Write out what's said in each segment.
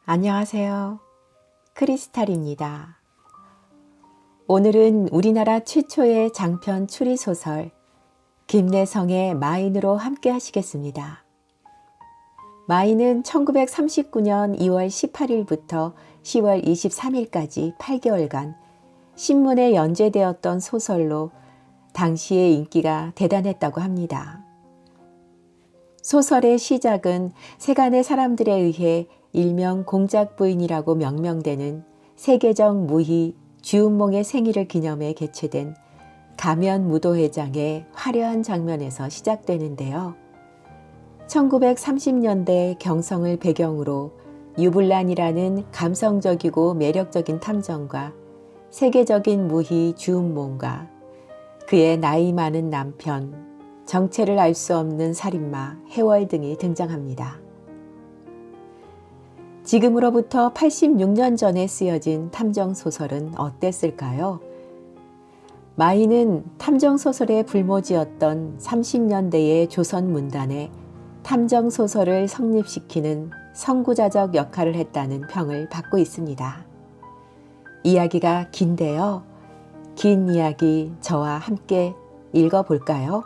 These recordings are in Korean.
안녕하세요. 크리스탈입니다. 오늘은 우리나라 최초의 장편 추리소설 김래성의 마인으로 함께 하시겠습니다. 마인은 1939년 2월 18일부터 10월 23일까지 8개월간 신문에 연재되었던 소설로 당시의 인기가 대단했다고 합니다. 소설의 시작은 세간의 사람들에 의해 일명 공작부인이라고 명명되는 세계적 무희 주운몽의 생일을 기념해 개최된 가면무도회장의 화려한 장면에서 시작되는데요. 1930년대 경성을 배경으로 유불란이라는 감성적이고 매력적인 탐정과 세계적인 무희 주운몽과 그의 나이 많은 남편, 정체를 알 수 없는 살인마 해월 등이 등장합니다. 지금으로부터 86년 전에 쓰여진 탐정소설은 어땠을까요? 마인은 탐정소설의 불모지였던 30년대의 조선 문단에 탐정소설을 성립시키는 선구자적 역할을 했다는 평을 받고 있습니다. 이야기가 긴데요. 긴 이야기 저와 함께 읽어볼까요?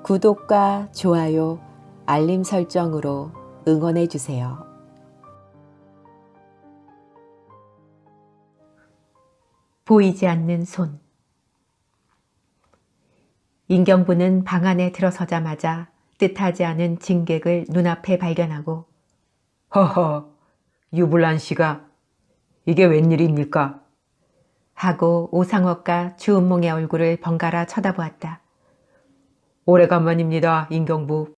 구독과 좋아요, 알림 설정으로 응원해 주세요. 보이지 않는 손. 인경부는 방 안에 들어서자마자 뜻하지 않은 진객을 눈앞에 발견하고 허허, 유불란 씨가 이게 웬일입니까? 하고 오상옥과 주운몽의 얼굴을 번갈아 쳐다보았다. 오래간만입니다, 인경부.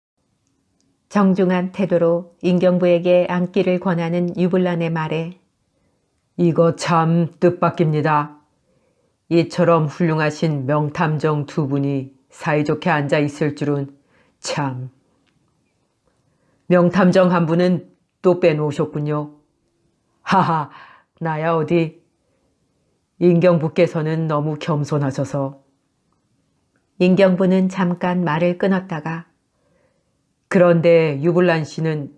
정중한 태도로 인경부에게 앉기를 권하는 유불란의 말에 이거 참 뜻밖입니다. 이처럼 훌륭하신 명탐정 두 분이 사이좋게 앉아 있을 줄은 참. 명탐정 한 분은 또 빼놓으셨군요. 하하, 나야 어디. 인경부께서는 너무 겸손하셔서. 인경부는 잠깐 말을 끊었다가 그런데 유불란 씨는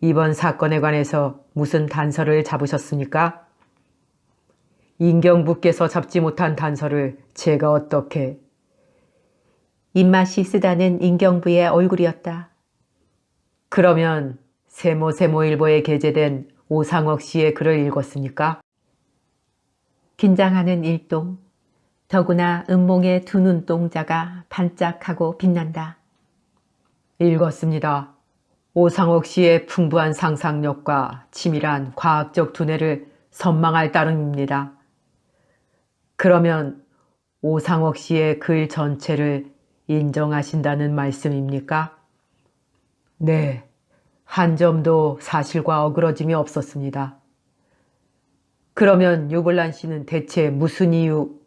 이번 사건에 관해서 무슨 단서를 잡으셨습니까? 인경부께서 잡지 못한 단서를 제가 어떻게... 입맛이 쓰다는 인경부의 얼굴이었다. 그러면 세모세모일보에 게재된 오상옥 씨의 글을 읽었습니까? 긴장하는 일동, 더구나 음몽의 두 눈동자가 반짝하고 빛난다. 읽었습니다. 오상옥 씨의 풍부한 상상력과 치밀한 과학적 두뇌를 선망할 따름입니다. 그러면 오상옥 씨의 글 전체를 인정하신다는 말씀입니까? 네, 한 점도 사실과 어그러짐이 없었습니다. 그러면 유불란 씨는 대체 무슨 이유?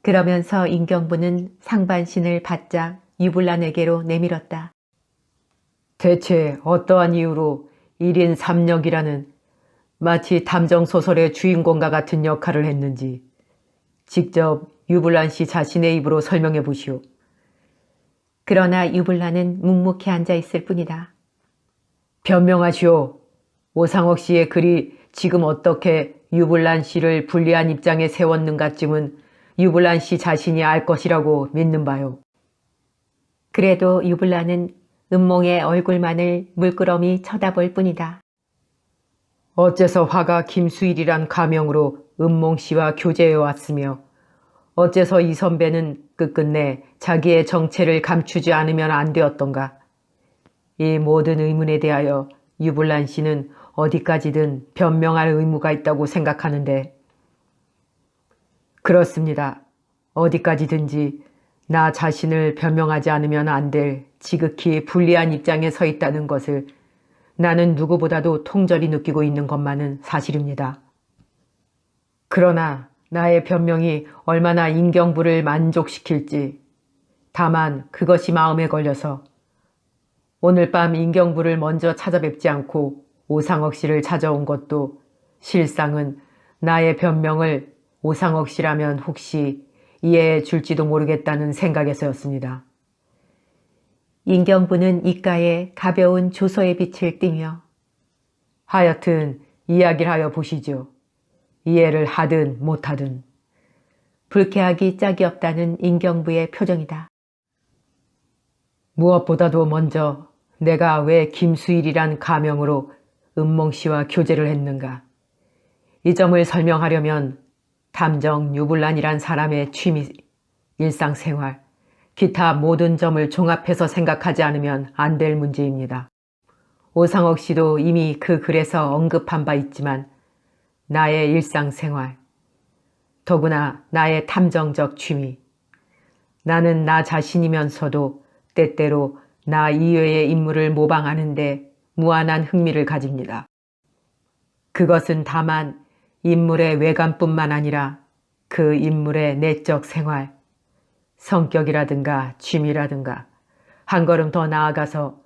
그러면서 인경부는 상반신을 바짝 유불란에게로 내밀었다. 대체 어떠한 이유로 1인 3역이라는 마치 탐정소설의 주인공과 같은 역할을 했는지 직접 유불란 씨 자신의 입으로 설명해 보시오. 그러나 유불란은 묵묵히 앉아 있을 뿐이다. 변명하시오. 오상옥 씨의 글이 지금 어떻게 유불란 씨를 불리한 입장에 세웠는가쯤은 유불란 씨 자신이 알 것이라고 믿는 바요. 그래도 유불란은 음몽의 얼굴만을 물끄러미 쳐다볼 뿐이다. 어째서 화가 김수일이란 가명으로 음몽 씨와 교제해 왔으며 어째서 이 선배는 끝끝내 자기의 정체를 감추지 않으면 안 되었던가. 이 모든 의문에 대하여 유불란 씨는 어디까지든 변명할 의무가 있다고 생각하는데 그렇습니다. 어디까지든지 나 자신을 변명하지 않으면 안 될 지극히 불리한 입장에 서 있다는 것을 나는 누구보다도 통절히 느끼고 있는 것만은 사실입니다. 그러나 나의 변명이 얼마나 인경부를 만족시킬지 다만 그것이 마음에 걸려서 오늘 밤 인경부를 먼저 찾아뵙지 않고 오상옥 씨를 찾아온 것도 실상은 나의 변명을 오상옥 씨라면 혹시 이해해 줄지도 모르겠다는 생각에서였습니다. 인경부는 입가에 가벼운 조소의 빛을 띠며 하여튼 이야기를 하여 보시죠. 이해를 하든 못하든. 불쾌하기 짝이 없다는 인경부의 표정이다. 무엇보다도 먼저 내가 왜 김수일이란 가명으로 은몽 씨와 교제를 했는가. 이 점을 설명하려면 탐정 유불란이란 사람의 취미, 일상생활, 기타 모든 점을 종합해서 생각하지 않으면 안 될 문제입니다. 오상옥 씨도 이미 그 글에서 언급한 바 있지만 나의 일상생활, 더구나 나의 탐정적 취미, 나는 나 자신이면서도 때때로 나 이외의 인물을 모방하는데 무한한 흥미를 가집니다. 그것은 다만 인물의 외관뿐만 아니라 그 인물의 내적 생활, 성격이라든가 취미라든가 한 걸음 더 나아가서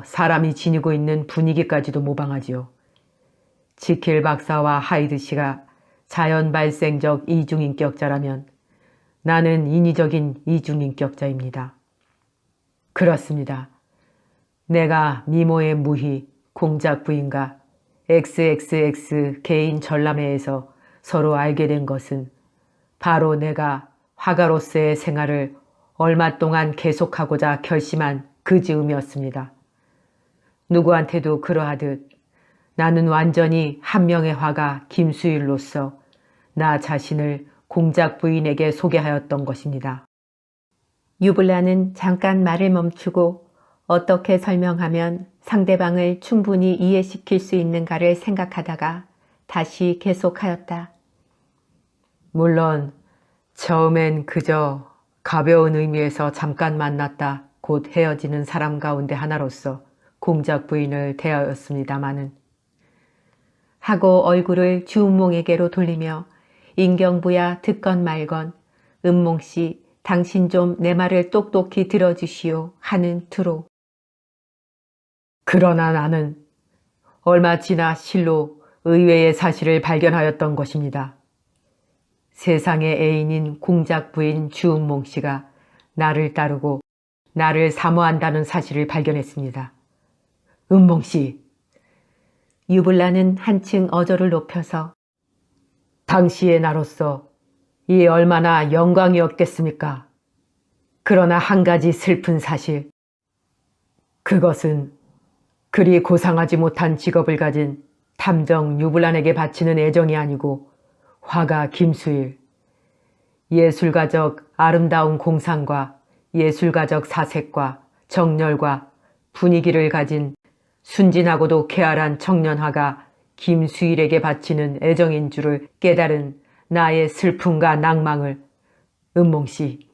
사람이 지니고 있는 분위기까지도 모방하지요. 지킬 박사와 하이드 씨가 자연 발생적 이중인격자라면 나는 인위적인 이중인격자입니다. 그렇습니다. 내가 미모의 무희, 공작 부인과 XXX 개인 전람회에서 서로 알게 된 것은 바로 내가 화가로서의 생활을 얼마 동안 계속하고자 결심한 그 즈음이었습니다. 누구한테도 그러하듯 나는 완전히 한 명의 화가 김수일로서 나 자신을 공작 부인에게 소개하였던 것입니다. 유불란은 잠깐 말을 멈추고 어떻게 설명하면 상대방을 충분히 이해시킬 수 있는가를 생각하다가 다시 계속하였다. 물론 처음엔 그저 가벼운 의미에서 잠깐 만났다 곧 헤어지는 사람 가운데 하나로서 공작 부인을 대하였습니다마는 하고 얼굴을 주은몽에게로 돌리며 인경부야 듣건 말건 은몽씨 당신 좀 내 말을 똑똑히 들어주시오 하는 투로. 그러나 나는 얼마 지나 실로 의외의 사실을 발견하였던 것입니다. 세상의 애인인 공작 부인 주은몽 씨가 나를 따르고 나를 사모한다는 사실을 발견했습니다. 은몽 씨. 유불란은 한층 어조를 높여서 당시의 나로서 이 얼마나 영광이었겠습니까? 그러나 한 가지 슬픈 사실. 그것은 그리 고상하지 못한 직업을 가진 탐정 유불란에게 바치는 애정이 아니고 화가 김수일, 예술가적 아름다운 공상과 예술가적 사색과 정열과 분위기를 가진 순진하고도 쾌활한 청년화가 김수일에게 바치는 애정인 줄을 깨달은 나의 슬픔과 낭망을 은몽씨,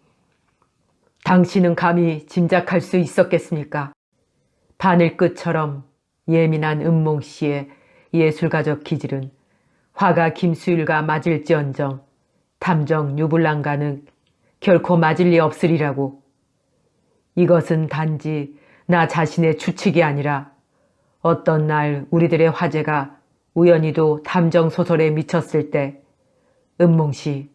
당신은 감히 짐작할 수 있었겠습니까? 바늘끝처럼 예민한 은몽씨의 예술가적 기질은 화가 김수일과 맞을지언정 탐정 유불란과는 결코 맞을 리 없으리라고. 이것은 단지 나 자신의 추측이 아니라 어떤 날 우리들의 화제가 우연히도 탐정소설에 미쳤을 때 은몽씨,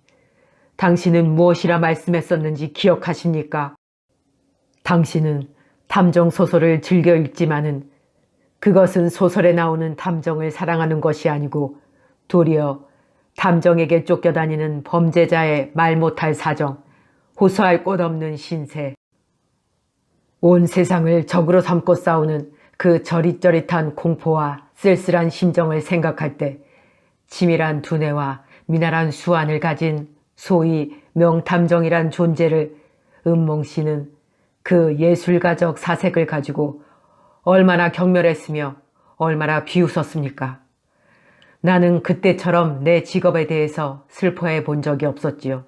당신은 무엇이라 말씀했었는지 기억하십니까? 당신은 탐정소설을 즐겨 읽지만은 그것은 소설에 나오는 탐정을 사랑하는 것이 아니고 도리어 탐정에게 쫓겨다니는 범죄자의 말 못할 사정, 호소할 곳 없는 신세, 온 세상을 적으로 삼고 싸우는 그 저릿저릿한 공포와 쓸쓸한 심정을 생각할 때 치밀한 두뇌와 미나란 수완을 가진 소위 명탐정이란 존재를 은몽씨는 그 예술가적 사색을 가지고 얼마나 경멸했으며 얼마나 비웃었습니까? 나는 그때처럼 내 직업에 대해서 슬퍼해 본 적이 없었지요.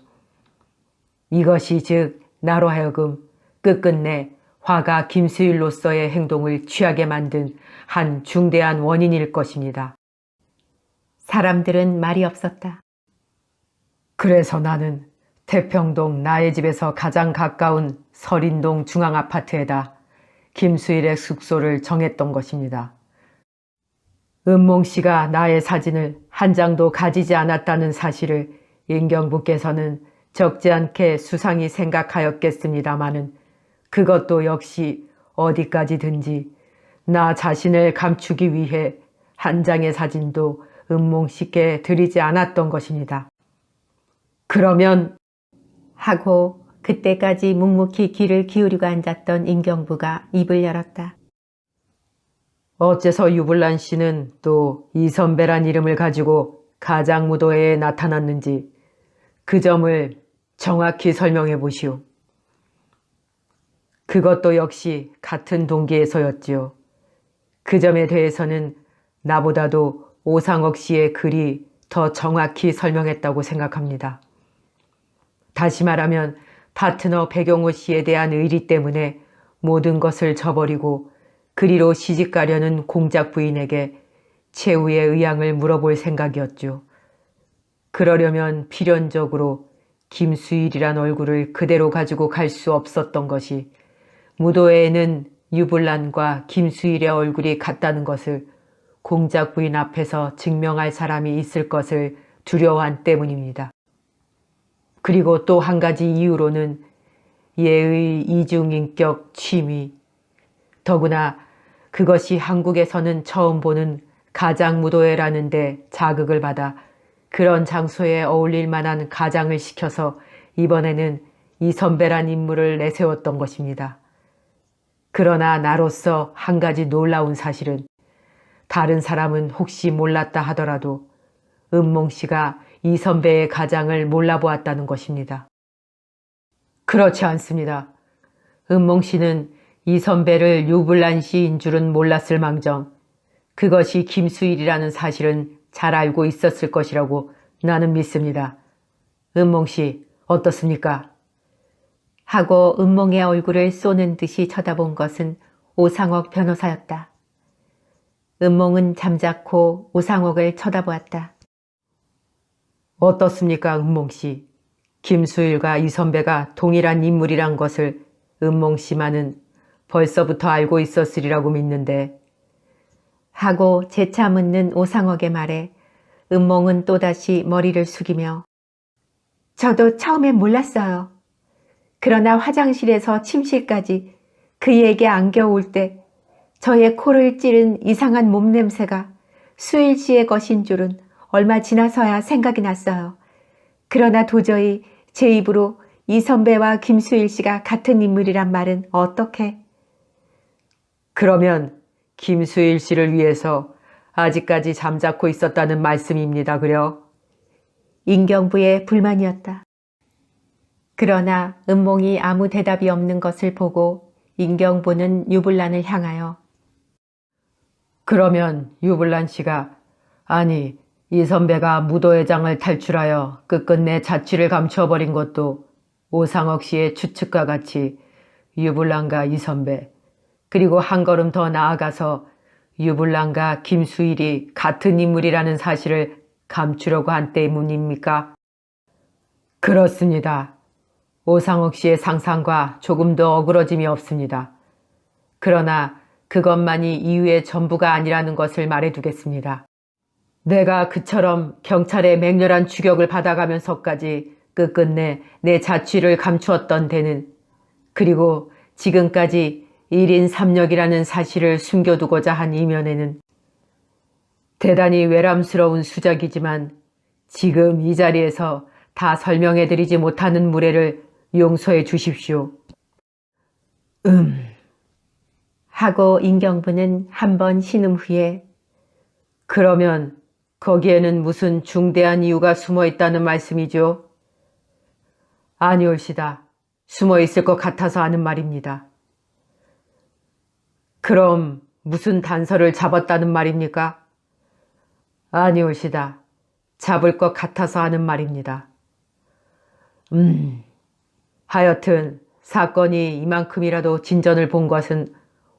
이것이 즉 나로 하여금 끝끝내 화가 김수일로서의 행동을 취하게 만든 한 중대한 원인일 것입니다. 사람들은 말이 없었다. 그래서 나는 태평동 나의 집에서 가장 가까운 설인동 중앙아파트에다 김수일의 숙소를 정했던 것입니다. 은몽 씨가 나의 사진을 한 장도 가지지 않았다는 사실을 인경부께서는 적지 않게 수상히 생각하였겠습니다마는 그것도 역시 어디까지든지 나 자신을 감추기 위해 한 장의 사진도 은몽 씨께 드리지 않았던 것입니다. 그러면 하고 그때까지 묵묵히 귀를 기울이고 앉았던 인경부가 입을 열었다. 어째서 유불란 씨는 또 이선배란 이름을 가지고 가장무도회에 나타났는지 그 점을 정확히 설명해 보시오. 그것도 역시 같은 동기에서였지요. 그 점에 대해서는 나보다도 오상옥 씨의 글이 더 정확히 설명했다고 생각합니다. 다시 말하면 파트너 백용호 씨에 대한 의리 때문에 모든 것을 저버리고 그리로 시집가려는 공작 부인에게 최후의 의향을 물어볼 생각이었죠. 그러려면 필연적으로 김수일이란 얼굴을 그대로 가지고 갈 수 없었던 것이 무도회에는 유불란과 김수일의 얼굴이 같다는 것을 공작 부인 앞에서 증명할 사람이 있을 것을 두려워한 때문입니다. 그리고 또 한 가지 이유로는 예의 이중인격 취미, 더구나 그것이 한국에서는 처음 보는 가장무도회라는 데 자극을 받아 그런 장소에 어울릴 만한 가장을 시켜서 이번에는 이선배란 인물을 내세웠던 것입니다. 그러나 나로서 한 가지 놀라운 사실은 다른 사람은 혹시 몰랐다 하더라도 은몽 씨가 이선배의 가장을 몰라보았다는 것입니다. 그렇지 않습니다. 은몽 씨는 이선배를 유불란 씨인 줄은 몰랐을 망정 그것이 김수일이라는 사실은 잘 알고 있었을 것이라고 나는 믿습니다. 은몽 씨 어떻습니까? 하고 은몽의 얼굴을 쏘는 듯이 쳐다본 것은 오상옥 변호사였다. 은몽은 잠자코 오상옥을 쳐다보았다. 어떻습니까, 은몽 씨? 김수일과 이선배가 동일한 인물이란 것을 은몽 씨만은 벌써부터 알고 있었으리라고 믿는데 하고 재차 묻는 오상옥의 말에 은몽은 또다시 머리를 숙이며 저도 처음엔 몰랐어요. 그러나 화장실에서 침실까지 그에게 안겨올 때 저의 코를 찌른 이상한 몸냄새가 수일 씨의 것인 줄은 얼마 지나서야 생각이 났어요. 그러나 도저히 제 입으로 이 선배와 김수일 씨가 같은 인물이란 말은 어떻게? 그러면 김수일 씨를 위해서 아직까지 잠자코 있었다는 말씀입니다, 그려? 인경부의 불만이었다. 그러나 은몽이 아무 대답이 없는 것을 보고 인경부는 유불란을 향하여 그러면 유불란 씨가 아니 이 선배가 무도회장을 탈출하여 끝끝내 자취를 감추어버린 것도 오상옥 씨의 추측과 같이 유불란과 이 선배 그리고 한 걸음 더 나아가서 유불란과 김수일이 같은 인물이라는 사실을 감추려고 한 때문입니까? 그렇습니다. 오상옥 씨의 상상과 조금도 어그러짐이 없습니다. 그러나 그것만이 이유의 전부가 아니라는 것을 말해두겠습니다. 내가 그처럼 경찰의 맹렬한 추격을 받아가면서까지 끝끝내 내 자취를 감추었던 데는 그리고 지금까지 1인 3역이라는 사실을 숨겨두고자 한 이면에는 대단히 외람스러운 수작이지만 지금 이 자리에서 다 설명해드리지 못하는 무례를 용서해 주십시오. 하고 인경부는 한 번 신음 후에 그러면 거기에는 무슨 중대한 이유가 숨어 있다는 말씀이죠? 아니올시다. 숨어 있을 것 같아서 하는 말입니다. 그럼 무슨 단서를 잡았다는 말입니까? 아니올시다. 잡을 것 같아서 하는 말입니다. 하여튼 사건이 이만큼이라도 진전을 본 것은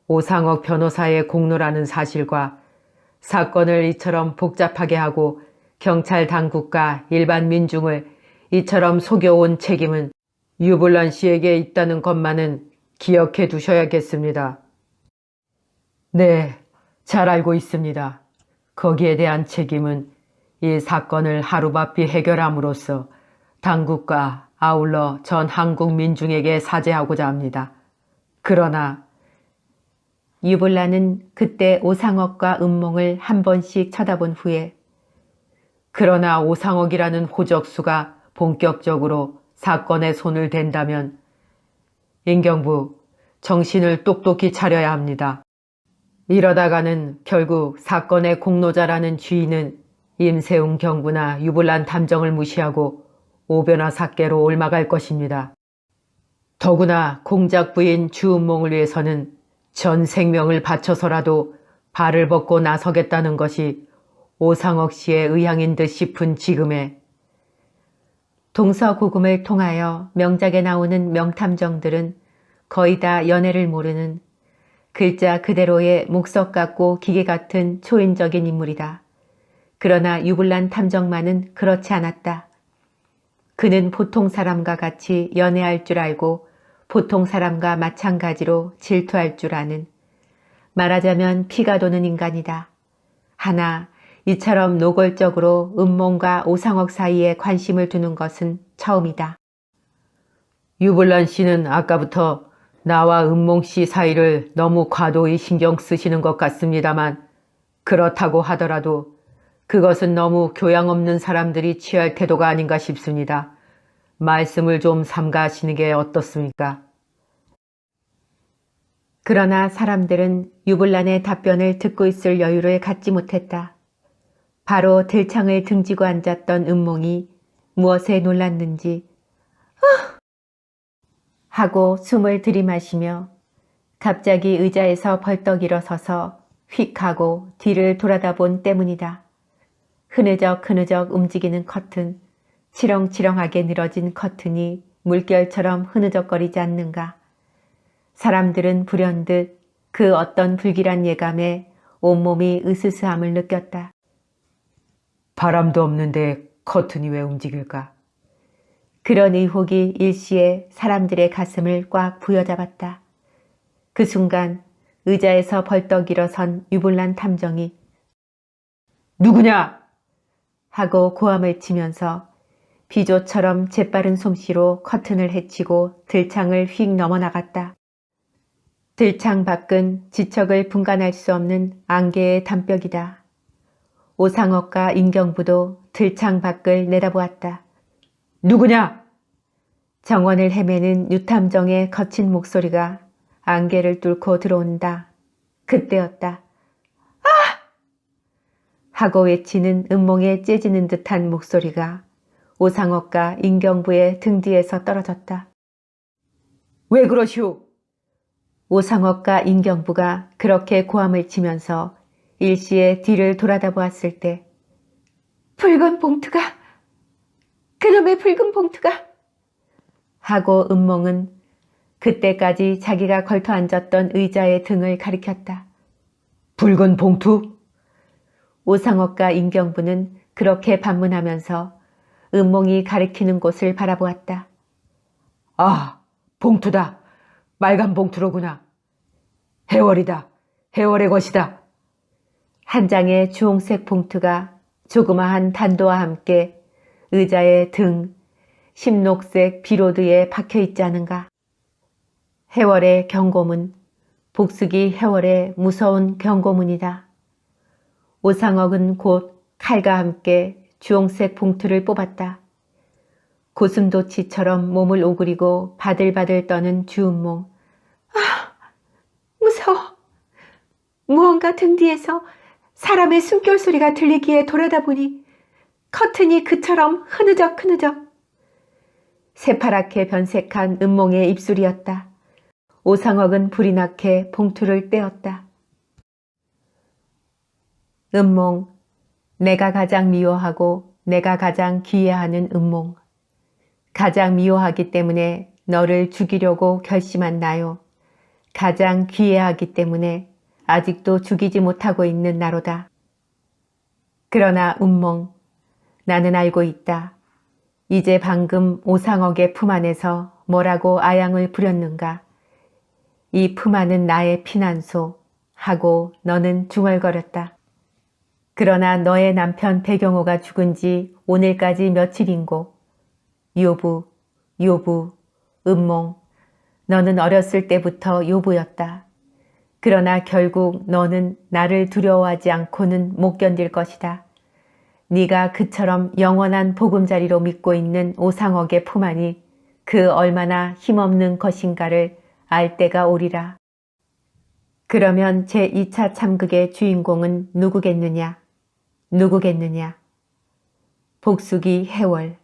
오상옥 변호사의 공로라는 사실과 사건을 이처럼 복잡하게 하고 경찰 당국과 일반 민중을 이처럼 속여온 책임은 유불란 씨에게 있다는 것만은 기억해 두셔야겠습니다. 네, 잘 알고 있습니다. 거기에 대한 책임은 이 사건을 하루바삐 해결함으로써 당국과 아울러 전 한국 민중에게 사죄하고자 합니다. 그러나 유불란은 그때 오상옥과 은몽을 한 번씩 쳐다본 후에 그러나 오상옥이라는 호적수가 본격적으로 사건에 손을 댄다면 인경부, 정신을 똑똑히 차려야 합니다. 이러다가는 결국 사건의 공로자라는 주인은 임세웅 경부나 유불란 탐정을 무시하고 오변화 삭개로 옮아갈 것입니다. 더구나 공작 부인 주은몽을 위해서는 전 생명을 바쳐서라도 발을 벗고 나서겠다는 것이 오상옥 씨의 의향인 듯 싶은 지금에 동서고금을 통하여 명작에 나오는 명탐정들은 거의 다 연애를 모르는 글자 그대로의 목석 같고 기계 같은 초인적인 인물이다. 그러나 유불란 탐정만은 그렇지 않았다. 그는 보통 사람과 같이 연애할 줄 알고 보통 사람과 마찬가지로 질투할 줄 아는, 말하자면 피가 도는 인간이다. 하나 이처럼 노골적으로 은몽과 오상옥 사이에 관심을 두는 것은 처음이다. 유불란 씨는 아까부터 나와 은몽 씨 사이를 너무 과도히 신경 쓰시는 것 같습니다만 그렇다고 하더라도 그것은 너무 교양 없는 사람들이 취할 태도가 아닌가 싶습니다. 말씀을 좀 삼가하시는 게 어떻습니까? 그러나 사람들은 유불란의 답변을 듣고 있을 여유를 갖지 못했다. 바로 들창을 등지고 앉았던 은몽이 무엇에 놀랐는지 하고 숨을 들이마시며 갑자기 의자에서 벌떡 일어서서 휙 하고 뒤를 돌아다 본 때문이다. 흐느적 움직이는 커튼, 치렁치렁하게 늘어진 커튼이 물결처럼 흐느적거리지 않는가. 사람들은 불현듯 그 어떤 불길한 예감에 온몸이 으스스함을 느꼈다. 바람도 없는데 커튼이 왜 움직일까? 그런 의혹이 일시에 사람들의 가슴을 꽉 부여잡았다. 그 순간 의자에서 벌떡 일어선 유불란 탐정이 누구냐? 하고 고함을 치면서 비조처럼 재빠른 솜씨로 커튼을 헤치고 들창을 휙 넘어나갔다. 들창 밖은 지척을 분간할 수 없는 안개의 담벽이다. 오상옥과 인경부도 들창 밖을 내다보았다. 누구냐? 정원을 헤매는 유탐정의 거친 목소리가 안개를 뚫고 들어온다. 그때였다. 아! 하고 외치는 은몽에 째지는 듯한 목소리가 오상옥과 인경부의 등 뒤에서 떨어졌다. 왜 그러시오? 오상옥과 인경부가 그렇게 고함을 치면서 일시에 뒤를 돌아다 보았을 때 붉은 봉투가! 그놈의 붉은 봉투가! 하고 은몽은 그때까지 자기가 걸터 앉았던 의자의 등을 가리켰다. 붉은 봉투? 오상옥과 인경부는 그렇게 반문하면서 은몽이 가리키는 곳을 바라보았다. 아, 봉투다. 빨간 봉투로구나. 해월이다. 해월의 것이다. 한 장의 주홍색 봉투가 조그마한 단도와 함께 의자의 등 심녹색 비로드에 박혀 있지 않은가. 해월의 경고문, 복숙이 해월의 무서운 경고문이다. 오상옥은 곧 칼과 함께 주홍색 봉투를 뽑았다. 고슴도치처럼 몸을 오그리고 바들바들 떠는 주은몽. 아, 무서워. 무언가 등 뒤에서 사람의 숨결 소리가 들리기에 돌아다 보니 커튼이 그처럼 흐느적. 새파랗게 변색한 은몽의 입술이었다. 오상옥은 불이 나게 봉투를 떼었다. 은몽, 내가 가장 미워하고 내가 가장 기이해하는 은몽. 가장 미워하기 때문에 너를 죽이려고 결심한 나요. 가장 기이해하기 때문에 아직도 죽이지 못하고 있는 나로다. 그러나 은몽, 나는 알고 있다. 이제 방금 오상옥의 품 안에서 뭐라고 아양을 부렸는가. 이 품 안은 나의 피난소 하고 너는 중얼거렸다. 그러나 너의 남편 배경호가 죽은 지 오늘까지 며칠인고. 요부, 은몽, 너는 어렸을 때부터 요부였다. 그러나 결국 너는 나를 두려워하지 않고는 못 견딜 것이다. 네가 그처럼 영원한 보금자리로 믿고 있는 오상옥의 품 안이 그 얼마나 힘없는 것인가를 알 때가 오리라. 그러면 제2차 참극의 주인공은 누구겠느냐? 누구겠느냐? 복숙이 해월.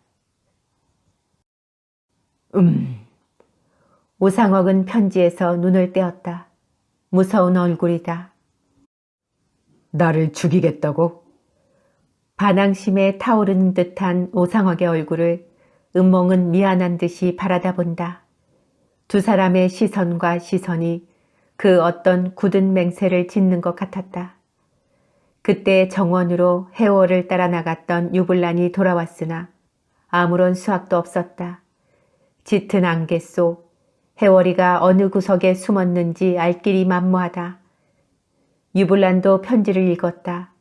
오상옥은 편지에서 눈을 떼었다. 무서운 얼굴이다. 나를 죽이겠다고? 반항심에 타오르는 듯한 오상옥의 얼굴을 은몽은 미안한 듯이 바라다 본다. 두 사람의 시선과 시선이 그 어떤 굳은 맹세를 짓는 것 같았다. 그때 정원으로 해월을 따라 나갔던 유불란이 돌아왔으나 아무런 수확도 없었다. 짙은 안개 속 해월이가 어느 구석에 숨었는지 알 길이 만무하다. 유불란도 편지를 읽었다.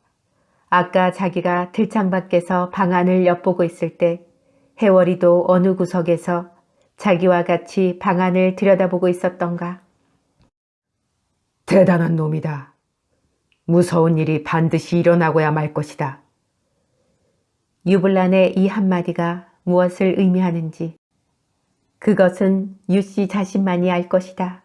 아까 자기가 들창 밖에서 방안을 엿보고 있을 때 해월이도 어느 구석에서 자기와 같이 방안을 들여다보고 있었던가. 대단한 놈이다. 무서운 일이 반드시 일어나고야 말 것이다. 유불란의 이 한마디가 무엇을 의미하는지 그것은 유씨 자신만이 알 것이다.